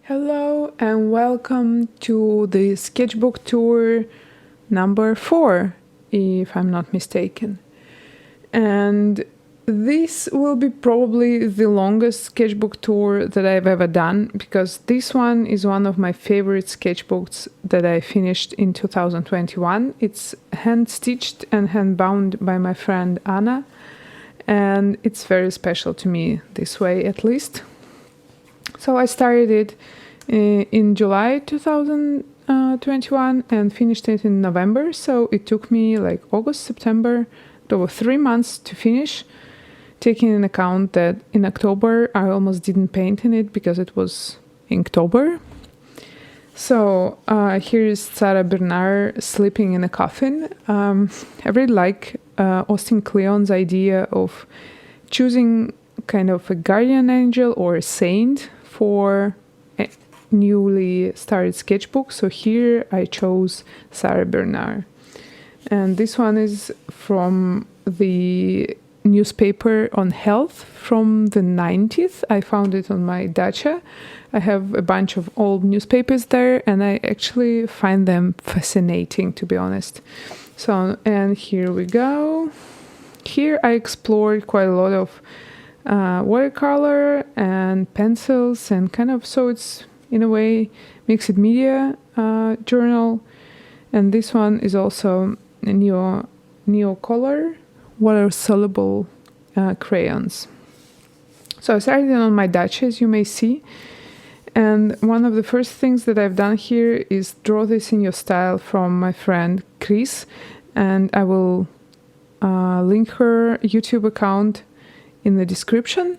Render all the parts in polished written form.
Hello and welcome to the sketchbook tour number 4, if I'm not mistaken. And this will be probably the longest sketchbook tour that I've ever done, because this one is one of my favorite sketchbooks that I finished in 2021. It's hand-stitched and hand-bound by my friend Anna, and it's very special to me this way, at least. So I started it in July 2021 and finished it in November. So it took me like August, September, over 3 months to finish, taking in account that in October I almost didn't paint in it because it was Inktober. So here is Sarah Bernard sleeping in a coffin. I really like Austin Kleon's idea of choosing kind of a guardian angel or a saint for a newly started sketchbook. So here I chose Sarah Bernard. And this one is from the newspaper on health from the 90s. I found it on my Dacha. I have a bunch of old newspapers there, and I actually find them fascinating, to be honest. So, and here we go. Here I explored quite a lot of watercolor and pencils, and kind of, so it's in a way mixed media journal. And this one is also a neo color water soluble crayons. So I started on my Dacha, as you may see, and one of the first things that I've done here is draw this in your style from my friend Chris, and I will link her YouTube account in the description,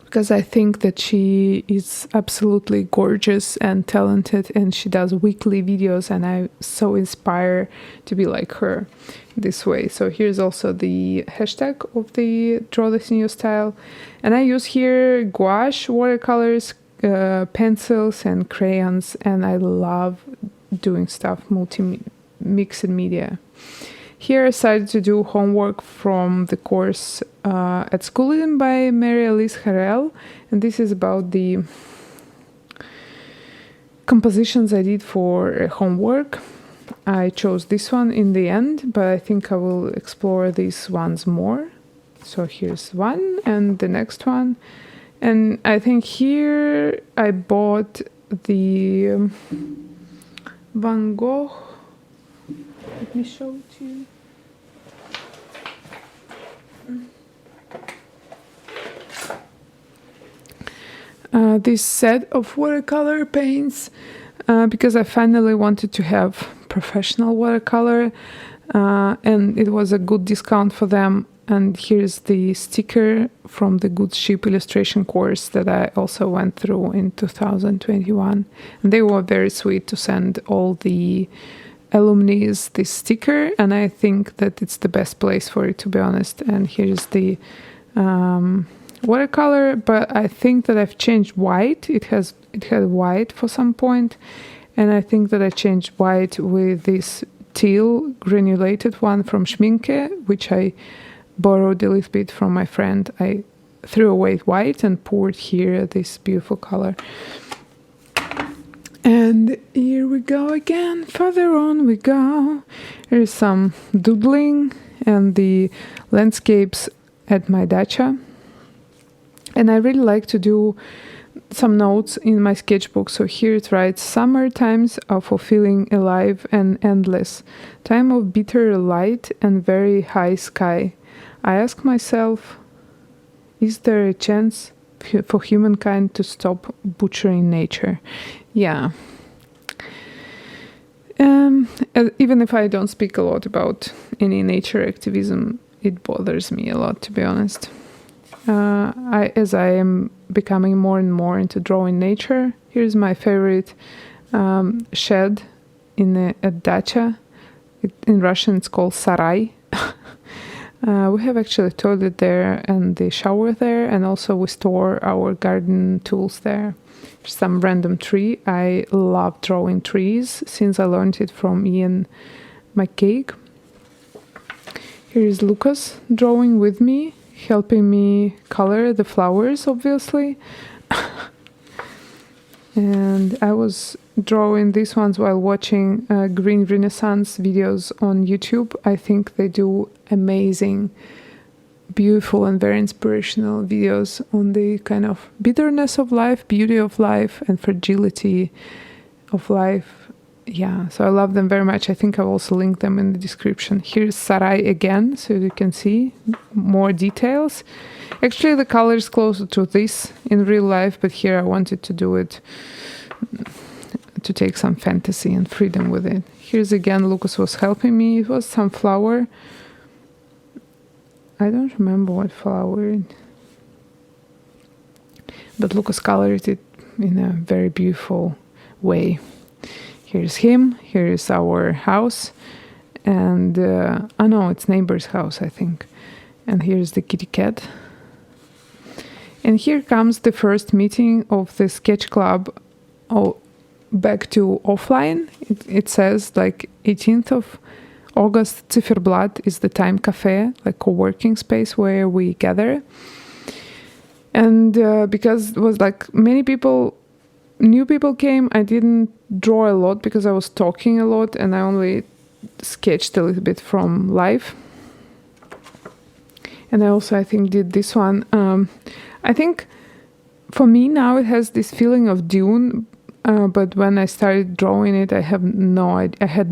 because I think that she is absolutely gorgeous and talented, and she does weekly videos, and I'm so inspired to be like her this way. So here's also the hashtag of the draw this in your style, and I use here gouache, watercolors, pencils and crayons, and I love doing stuff mixed media. Here I decided to do homework from the course at schooling by Mary Elise Harrell, and this is about the compositions I did for homework. I chose this one in the end, but I think I will explore these ones more. So here's one and the next one, and I think here I bought the Van Gogh. Let me show it to you. This set of watercolor paints, because I finally wanted to have professional watercolor, and it was a good discount for them. And here's the sticker from the Good Ship illustration course that I also went through in 2021, and they were very sweet to send all the alumni this sticker, and I think that it's the best place for it, to be honest. And here's the watercolor, but I think that I've changed white. It had white for some point, and I think that I changed white with this teal granulated one from Schminke, which I borrowed a little bit from my friend. I threw away white and poured here this beautiful color. And here we go again, further on we go. Here's some doodling and the landscapes at my Dacha. And I really like to do some notes in my sketchbook. So here it writes, summer times are for feeling alive and endless. Time of bitter light and very high sky. I ask myself, is there a chance for humankind to stop butchering nature? Yeah. Even if I don't speak a lot about any nature activism, it bothers me a lot, to be honest. As I am becoming more and more into drawing nature, here's my favorite shed at Dacha. In Russian it's called sarai. We have actually a toilet there and the shower there, and also we store our garden tools there. Some random tree. I love drawing trees since I learned it from Ian McCaig. Here is Lucas drawing with me, helping me color the flowers, obviously. And I was drawing these ones while watching Green Renaissance videos on YouTube. I think they do amazing, beautiful and very inspirational videos on the kind of bitterness of life, beauty of life, and fragility of life. Yeah, so I love them very much. I think I'll also link them in the description. Here's Sarai again, so you can see more details. Actually, the color is closer to this in real life, but here I wanted to do it to take some fantasy and freedom with it. Here's again, Lucas was helping me. It was some flower. I don't remember what flower, but Lucas colored it in a very beautiful way. Here's him, here is our house, and oh no, it's neighbor's house, I think. And here's the kitty cat. And here comes the first meeting of the sketch club back to offline. It says like 18th of August, Zifferblatt is the time cafe, like co-working space where we gather. And because it was like many people, new people came, I didn't draw a lot because I was talking a lot and I only sketched a little bit from life. And I also, I think, did this one. I think for me now it has this feeling of dune, but when I started drawing it, I had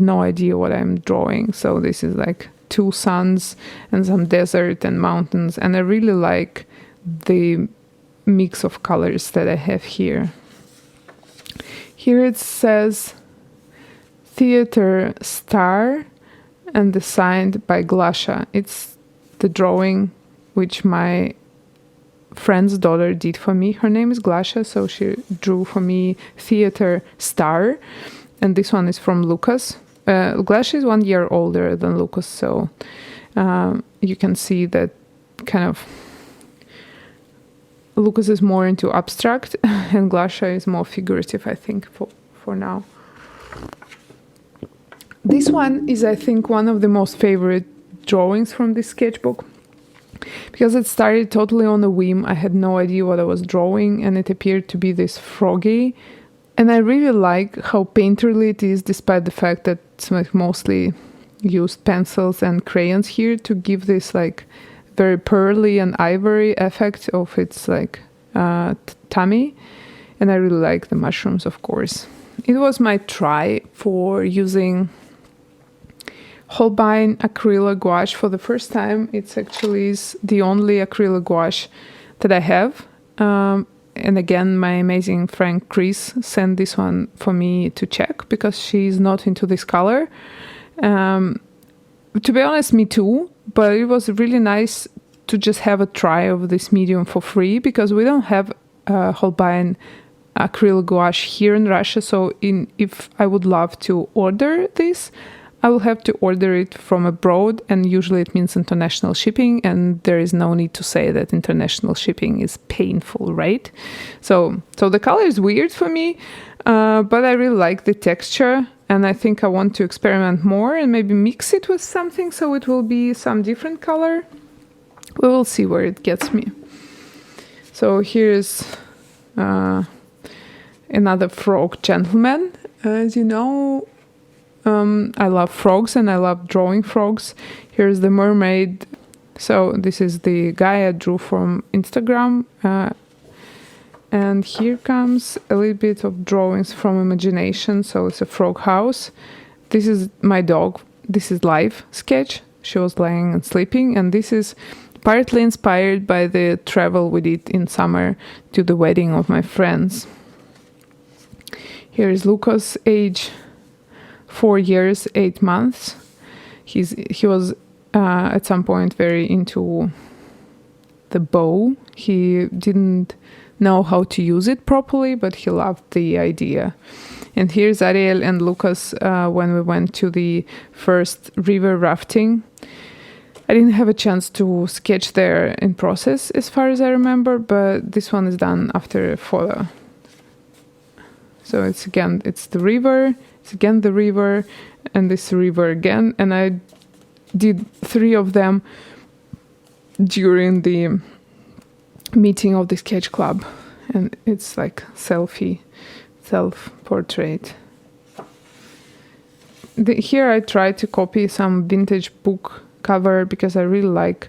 no idea what I'm drawing. So this is like two suns and some desert and mountains, and I really like the mix of colors that I have here. Here it says Theater Star and designed by Dacha. It's the drawing which my friend's daughter did for me. Her name is Dacha, so she drew for me Theater Star. And this one is from Lucas. Dacha is 1 year older than Lucas, so you can see that kind of Lucas is more into abstract and Dacha is more figurative, I think, for now. This one is, I think, one of the most favorite drawings from this sketchbook because it started totally on a whim. I had no idea what I was drawing and it appeared to be this froggy. And I really like how painterly it is, despite the fact that it's like mostly used pencils and crayons here to give this like very pearly and ivory effect of its like tummy. And I really like the mushrooms, of course. It was my try for using Holbein acrylic gouache for the first time. It's actually the only acrylic gouache that I have. And again, my amazing friend Chris sent this one for me to check because she's not into this color. To be honest, me too, but it was really nice to just have a try of this medium for free because we don't have Holbein acrylic gouache here in Russia. So if I would love to order this, I will have to order it from abroad, and usually it means international shipping, and there is no need to say that international shipping is painful, right? So the color is weird for me, but I really like the texture, and I think I want to experiment more and maybe mix it with something so it will be some different color. We will see where it gets me. So here's another frog gentleman. As you know, I love frogs and I love drawing frogs. Here's the mermaid. So this is the guy I drew from Instagram. And here comes a little bit of drawings from imagination. So it's a frog house. This is my dog. This is live sketch. She was laying and sleeping. And this is partly inspired by the travel we did in summer to the wedding of my friends. Here is Lucas, age 4 years, 8 months. He was at some point very into the bow. He didn't know how to use it properly, but he loved the idea. And here's Ariel and Lucas when we went to the first river rafting. I didn't have a chance to sketch there in process as far as I remember, but this one is done after a photo. So it's the river, it's again the river, and this river again. And I did 3 of them during the meeting of the sketch club. And it's like selfie self-portrait. Here I tried to copy some vintage book cover because I really like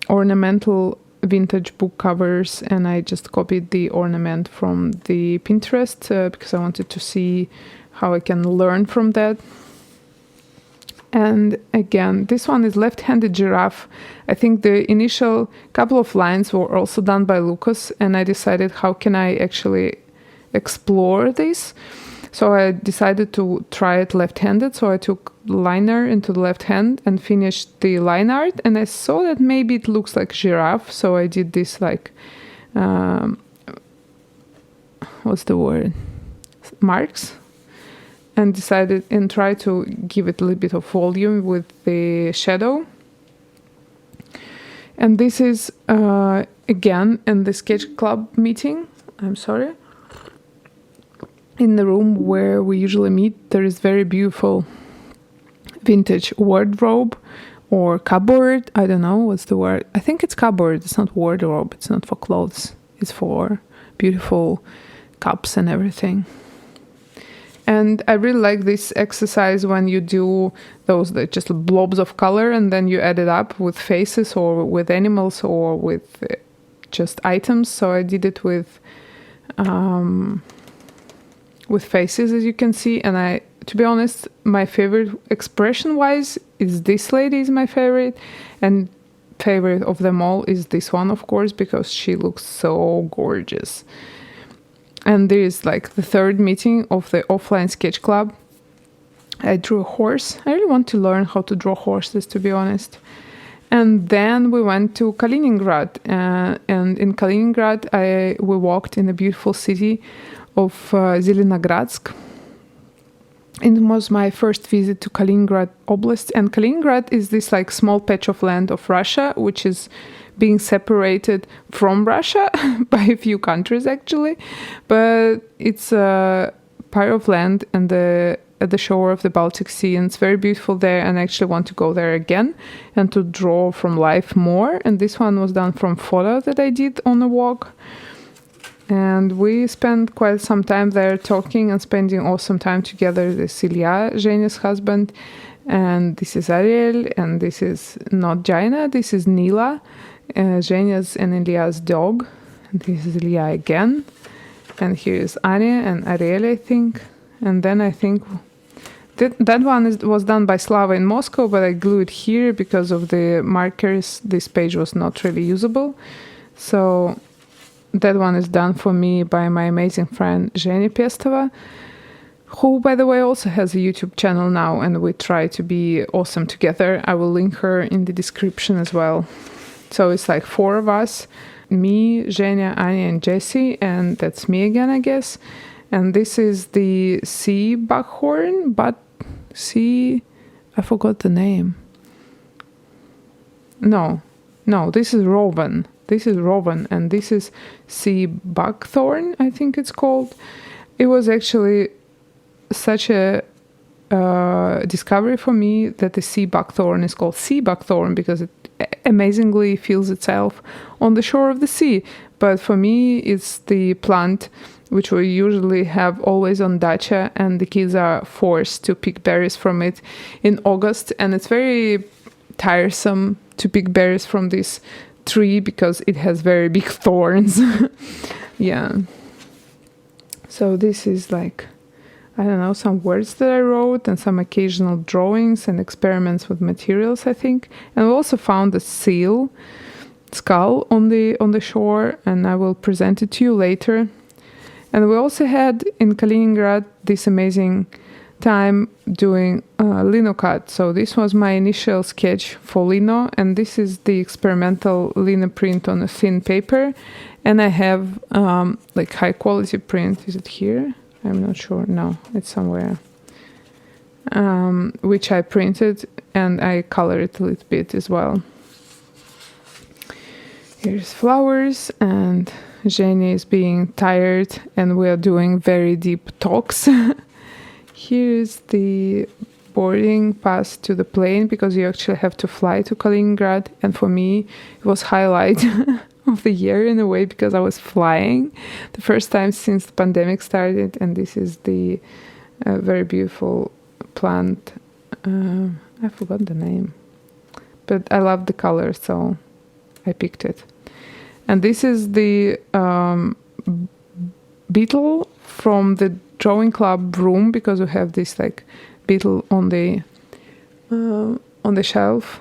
ornamental vintage book covers, and I just copied the ornament from the Pinterest because I wanted to see how I can learn from that. And again, this one is left-handed giraffe. I think the initial couple of lines were also done by Lucas, and I decided how can I actually explore this. So I decided to try it left-handed. So I took liner into the left hand and finished the line art, and I saw that maybe it looks like giraffe. So I did this like, what's the word? Marks. And decided and tried to give it a little bit of volume with the shadow. And this is again in the sketch club meeting. I'm sorry. In the room where we usually meet, there is very beautiful vintage wardrobe or cupboard. I don't know what's the word. I think it's cupboard. It's not wardrobe. It's not for clothes. It's for beautiful cups and everything. And I really like this exercise when you do those just blobs of color and then you add it up with faces or with animals or with just items. So I did it with faces, as you can see. And to be honest, my favorite expression-wise is this lady is my favorite. And favorite of them all is this one, of course, because she looks so gorgeous. And there is like the third meeting of the offline sketch club. I drew a horse. I really want to learn how to draw horses, to be honest. And then we went to Kaliningrad. And in Kaliningrad, we walked in the beautiful city of Zelenogradsk. It was my first visit to Kaliningrad Oblast. And Kaliningrad is this like small patch of land of Russia, which is being separated from Russia by a few countries actually, but it's a part of land and at the shore of the Baltic Sea, and it's very beautiful there, and I actually want to go there again and to draw from life more. And this one was done from photo that I did on a walk, and we spent quite some time there talking and spending awesome time together. This is Ilya, Zhenya's husband, and this is Ariel, and this is not Jaina, this is Nila, Zhenya's and Ilya's dog. And this is Ilya again. And here is Anya and Ariel, I think. And then I think that one was done by Slava in Moscow, but I glued it here because of the markers. This page was not really usable. So that one is done for me by my amazing friend Zhenya Pestova, who, by the way, also has a YouTube channel now, and we try to be awesome together. I will link her in the description as well. So it's like 4 of us, me, Zhenya, Anya, and Jessie, and that's me again, I guess. And this is the sea buckhorn, but I forgot the name. No, this is Rowan. This is Rowan, and this is sea buckthorn, I think it's called. It was actually such a discovery for me that the sea buckthorn is called sea buckthorn because it amazingly feels itself on the shore of the sea. But for me, it's the plant which we usually have always on Dacha, and the kids are forced to pick berries from it in August, and it's very tiresome to pick berries from this tree because it has very big thorns. Yeah. So this is like, I don't know, some words that I wrote and some occasional drawings and experiments with materials, I think. And we also found a seal skull on the shore, and I will present it to you later. And we also had in Kaliningrad this amazing time doing lino cut. So this was my initial sketch for lino, and this is the experimental lino print on a thin paper. And I have like high quality print. Is it here? I'm not sure. No, it's somewhere. Which I printed, and I colored it a little bit as well. Here's flowers, and Zhenya is being tired, and we are doing very deep talks. Here's the boarding pass to the plane, because you actually have to fly to Kaliningrad, and for me it was highlight of the year in a way because I was flying the first time since the pandemic started. And this is the very beautiful plant. I forgot the name, but I love the color, so I picked it. And this is the beetle from the drawing club room, because we have this like beetle on the shelf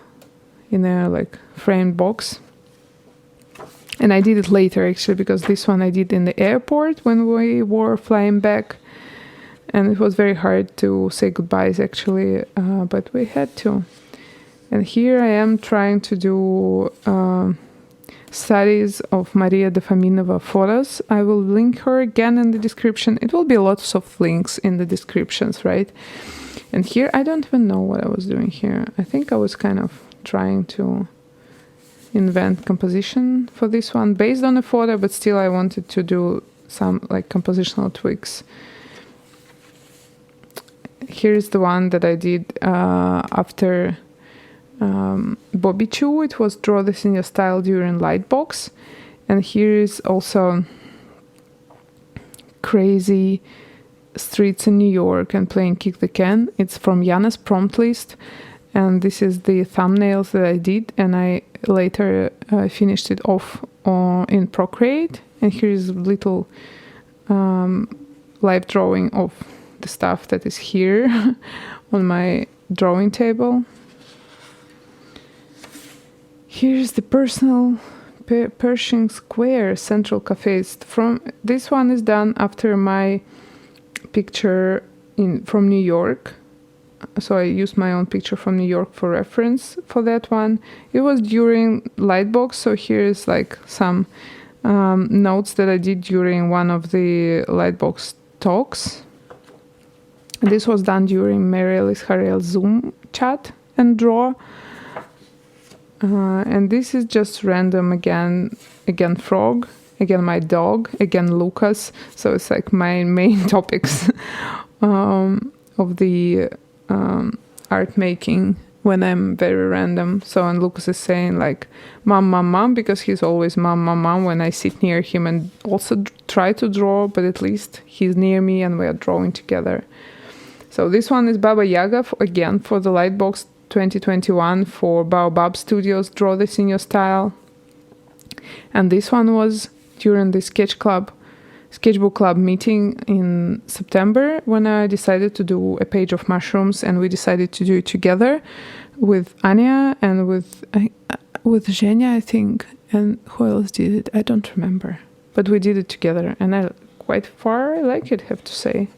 in a like framed box. And I did it later actually, because this one I did in the airport when we were flying back, and it was very hard to say goodbyes actually, but we had to. And here I am trying to do studies of Maria de Faminova photos. I will link her again in the description. It will be lots of links in the descriptions, right? And here I don't even know what I was doing here. I think I was kind of trying to invent composition for this one based on a photo, but still I wanted to do some like compositional tweaks. Here's the one that I did after Bobby Chu. It was Draw This in Your Style during Lightbox. And here is also Crazy Streets in New York and Playing Kick the Can. It's from Yana's prompt list, and this is the thumbnails that I did, and I later finished it off in Procreate. And here is a little live drawing of the stuff that is here on my drawing table. Here's the personal Pershing Square Central Cafes. From this one is done after my picture from New York. So I used my own picture from New York for reference for that one. It was during Lightbox, so here's like some notes that I did during one of the Lightbox talks. This was done during Mary Alice Harrell's Zoom chat and draw. And this is just random again frog, again my dog, again Lucas. So it's like my main topics of the art making when I'm very random. So, and Lucas is saying like mom, mom, mom, because he's always mom, mom, mom when I sit near him and also try to draw, but at least he's near me and we are drawing together. So this one is Baba Yaga, again for the Lightbox 2021 for Baobab Studios, Draw This in Your Style. And this one was during the sketchbook club meeting in September, when I decided to do a page of mushrooms, and we decided to do it together with Anya and with Zhenya, I think, and who else did it? I don't remember, but we did it together, and I like it, have to say.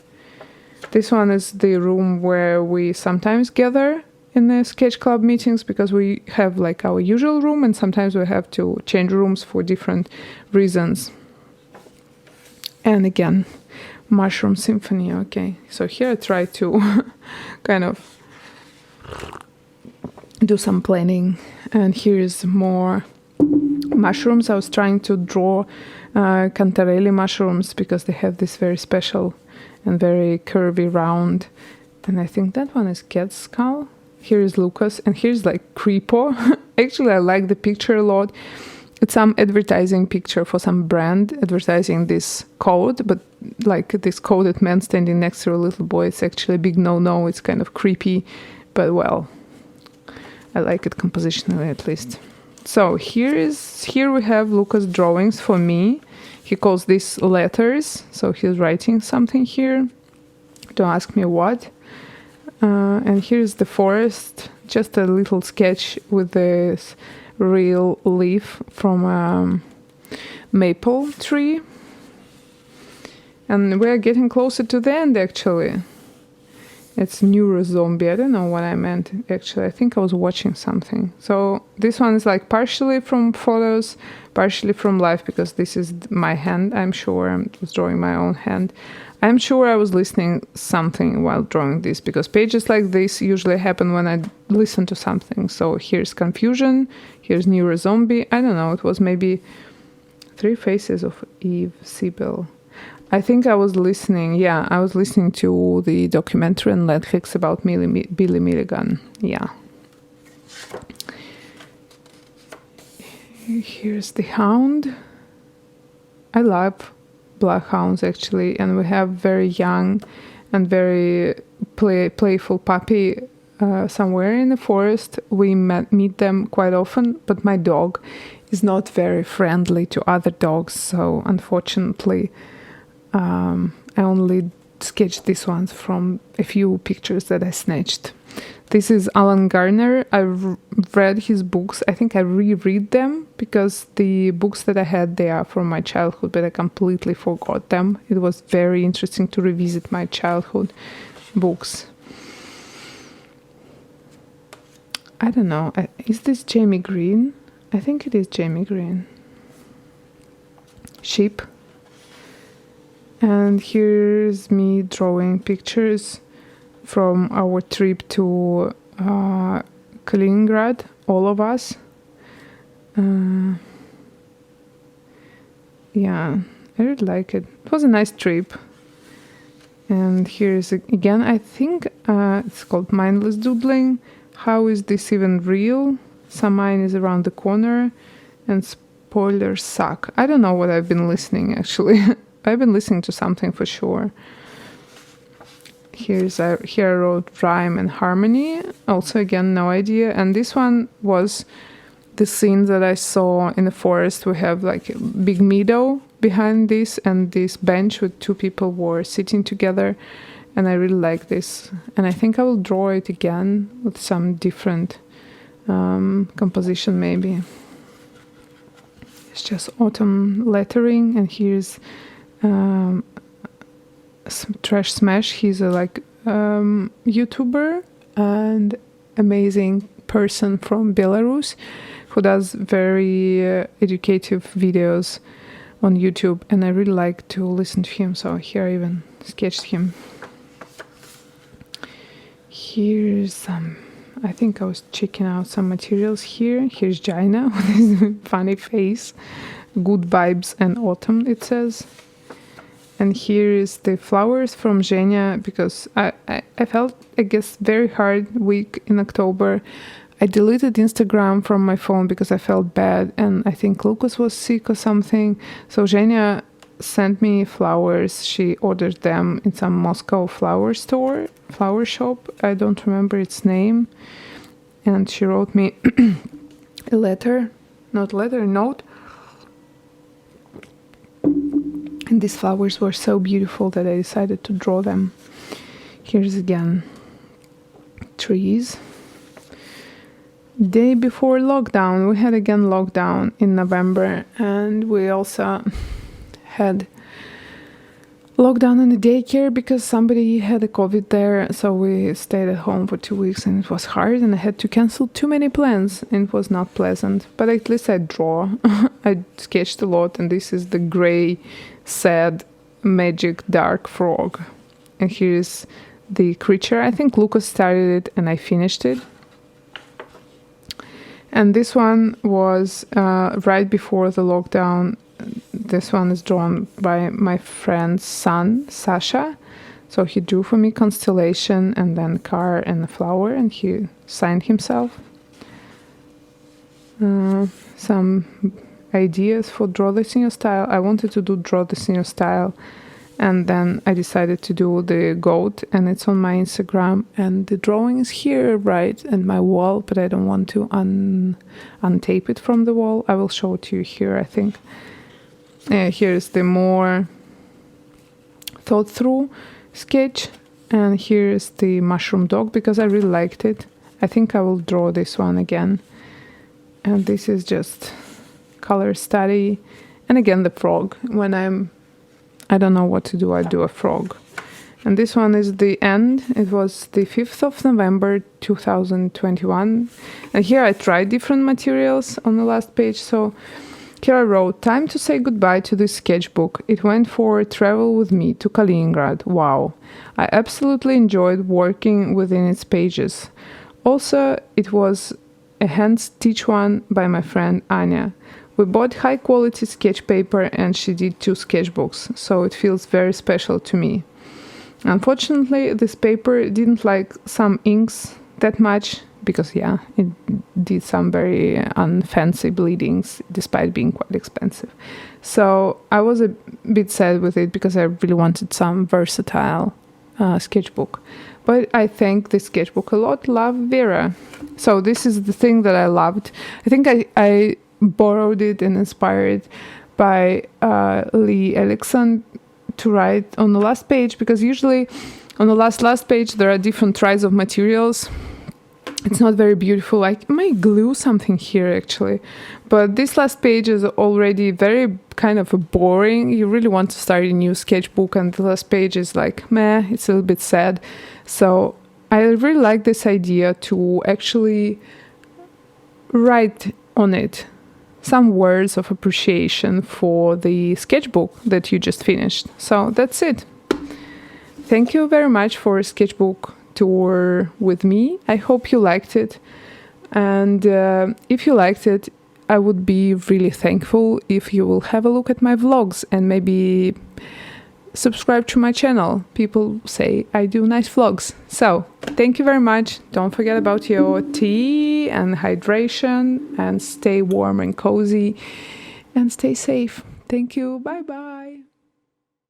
This one is the room where we sometimes gather in the sketch club meetings, because we have like our usual room and sometimes we have to change rooms for different reasons. And again, Mushroom Symphony. Okay, so here I try to kind of do some planning, and here is more mushrooms. I was trying to draw Cantarelli mushrooms because they have this very special and very curvy round, and I think that one is cat skull. Here is Lucas, and here's like Creepo. Actually, I like the picture a lot. It's some advertising picture for some brand advertising this code, but like this coded man standing next to a little boy, it's actually a big no-no. It's kind of creepy, but well, I like it compositionally at least. So here we have Lucas' drawings for me. He calls these letters, so he's writing something here. Don't ask me what. And here's the forest, just a little sketch with this real leaf from a maple tree. And we're getting closer to the end, actually. It's Neurozombie. I don't know what I meant, actually. I think I was watching something. So this one is like partially from photos, partially from life, because this is my hand, I'm sure. I was drawing my own hand. I'm sure I was listening something while drawing this, because pages like this usually happen when I listen to something. So here's Confusion, here's Neurozombie. I don't know, it was maybe Three Faces of Eve Sibyl. I think I was listening to the documentary on Netflix about Billy Milligan. Yeah. Here's the hound. I love black hounds actually, and we have very young and very playful puppy somewhere in the forest. We meet them quite often, but my dog is not very friendly to other dogs, so unfortunately I only sketched these ones from a few pictures that I snatched. This is Alan Garner. I've read his books. I think I reread them because the books that I had, they are from my childhood, but I completely forgot them. It was very interesting to revisit my childhood books. I don't know. Is this Jamie Green? I think it is Jamie Green. Sheep. And here's me drawing pictures from our trip to Kaliningrad, all of us. Yeah, I really like it. It was a nice trip. And here's again, I think it's called mindless doodling. How is this even real? Some mine is around the corner, and spoilers suck. I don't know what I've been listening actually. I've been listening to something for sure. Here I wrote rhyme and harmony. Also, again, no idea. And this one was the scene that I saw in the forest. We have like a big meadow behind this, and this bench with two people were sitting together. And I really like this. And I think I will draw it again with some different composition maybe. It's just autumn lettering, and here's Trash Smash. He's a YouTuber and amazing person from Belarus who does very educative videos on YouTube, and I really like to listen to him, so here I even sketched him. Here's I think I was checking out some materials here. Here's Jaina with his funny face. Good vibes and autumn, it says. And here is the flowers from Zhenya, because I felt, I guess, very hard week in October. I deleted Instagram from my phone because I felt bad, and I think Lucas was sick or something. So Zhenya sent me flowers. She ordered them in some Moscow flower shop. I don't remember its name. And she wrote me a note. And these flowers were so beautiful that I decided to draw them. Here's again trees. Day before lockdown, we had again lockdown in November, and we also had lockdown in the daycare because somebody had a COVID there, so we stayed at home for 2 weeks, and it was hard, and I had to cancel too many plans, and it was not pleasant. But at least I draw. I sketched a lot, and this is the gray, sad, magic, dark frog. And here's the creature. I think Lucas started it, and I finished it. And this one was right before the lockdown. This one is drawn by my friend's son, Sasha. So he drew for me constellation and then car and a flower, and he signed himself. Some ideas for draw this in your style. I wanted to do draw this in your style, and then I decided to do the goat, and it's on my Instagram, and the drawing is here right at my wall, but I don't want to untape it from the wall. I will show it to you here, I think. Here's the more thought through sketch, and here's the mushroom dog because I really liked it. I think I will draw this one again. And this is just color study, and again the frog. When I don't know what to do, I do a frog. And this one is the end. It was the 5th of November 2021, and here I tried different materials on the last page. So here I wrote, time to say goodbye to this sketchbook. It went for a travel with me to Kaliningrad. Wow. I absolutely enjoyed working within its pages. Also, it was a hand-stitched one by my friend Anya. We bought high-quality sketch paper, and she did 2 sketchbooks, so it feels very special to me. Unfortunately, this paper didn't like some inks that much because yeah, it did some very unfancy bleedings despite being quite expensive. So I was a bit sad with it because I really wanted some versatile sketchbook. But I thank the sketchbook a lot. Love, Vera. So this is the thing that I loved. I think I borrowed it and inspired by Lee Ellickson to write on the last page, because usually on the last page there are different tries of materials. It's not very beautiful. I might glue something here actually, but this last page is already very kind of boring. You really want to start a new sketchbook, and the last page is like meh, it's a little bit sad. So I really like this idea to actually write on it some words of appreciation for the sketchbook that you just finished. So that's it. Thank you very much for sketchbook tour with me. I hope you liked it, and if you liked it, I would be really thankful if you will have a look at my vlogs and maybe subscribe to my channel. People say I do nice vlogs. So thank you very much. Don't forget about your tea and hydration, and stay warm and cozy and stay safe. Thank you. Bye bye.